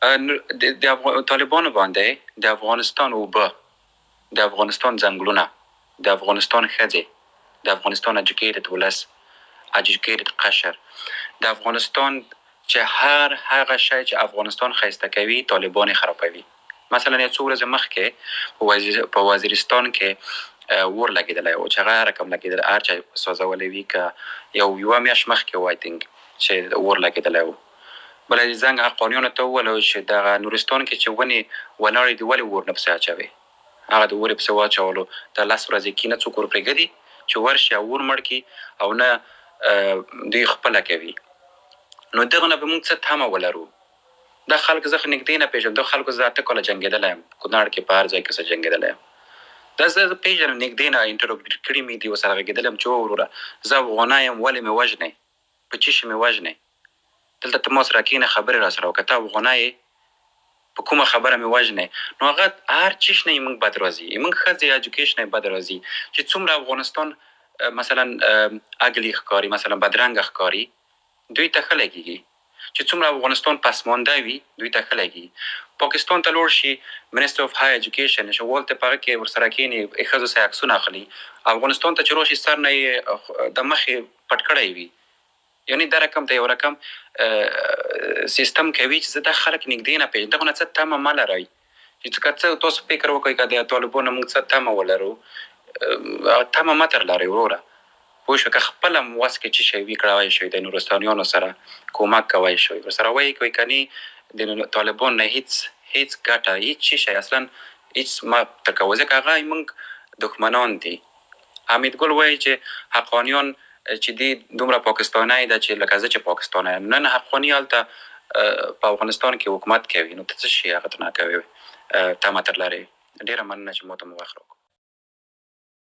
د طالبانو باندې د افغانستان اوبه، د افغانستان ځنګلونه، د افغانستان ښځې، د افغانستان educated ولس، educated قشر، د افغانستان چې هغه شی چې افغانستان ښایسته کوي طالبان خرابوي. مثلا یو څو ورځې مخکې په وزیرستان کې اور لګېدلی و چې هغه رقم لګېدلی، هر چا سوځولی وي، که یوه میاشت مخکې و I think چې اور لګېدلی و. بله یې زنګ حقانیانو ته وویل چې دغه نورستان کې چې ونې ولاړې دي ولې اور نه پسې اچوي؟ هغه د اور پسې واچولو. د 10 ورځې کینه څوک ورپرېږدي چې ورشي او اور مړ کړي او نه دوی خپله کوي. نو دغه نه به موږ څه تمه ولرو؟ دا خلک زه خو نږدې نه پېژنم، دغه خلکو زه 8 کاله جنګېدلی یم، کونړ کې په هر ځای کې زه جنګېدلی یم. دا زه پېژنم، نږدې نه انټروګیټ کړي مې دي، ورسره غږېدلی یم چې وروره زه افغانی یم، ولې مې وژنئ؟ په څه شي مې وژنئ؟ دلته ته ما سره کښېنه، خبرې راسره وکړه، ته افغانی یې، په کومه خبره مې وژنئ؟ نو هغه هر چیش نه یې موږ بد راځي، موږ ښځې ایجوکیشن یې بد راځي چې څومره افغانستان مثلا اګلي ښکاري، مثلا بدرنګه ښکاري، دوی ته ښه لګېږي. چې څومره افغانستان پسمانده وي دوی ته ښه لګي. پاکستان ته لاړ شي منسټر اف های ایجوکیشن چې والته په هغه کې ورسره کښېني، ښځو سره عکسونه اخلي. افغانستان ته چې راشي سر نه یې د مخې پټ کړی وي. یعنې دا رقم ته یو رقم سیستم کوي چې زه دا خلک نږدې نه پېژنم. دغه نه څه تمه مه لرئ چې که څه تاسو فکر وکړئ که د طالبانو موږ څه تمه ولرو، تمه مه تر لرئ وروره. پوه شوې؟ که خپله وس کې څه شی وي کړی شوی د نورستانیانو سره کومک کوی شوی، ورسره وایي کوئ، که نه د طالبان نه هیڅ ګټه، هیڅ شی اصلا هیڅ مه ته کوئ، ځکه هغه موږ دښمنان دي. حمید ګل وایي چې حقانیان چې دي دومره پاکستانی ده چې لکه زه چې پاکستانی یم. نن حقاني هلته په افغانستان کې حکومت کوي، نو ته څه شی هغه ته نه کوې؟ تمه تر لرې. ډېره مننه چې ما ته مو وخت راکړو.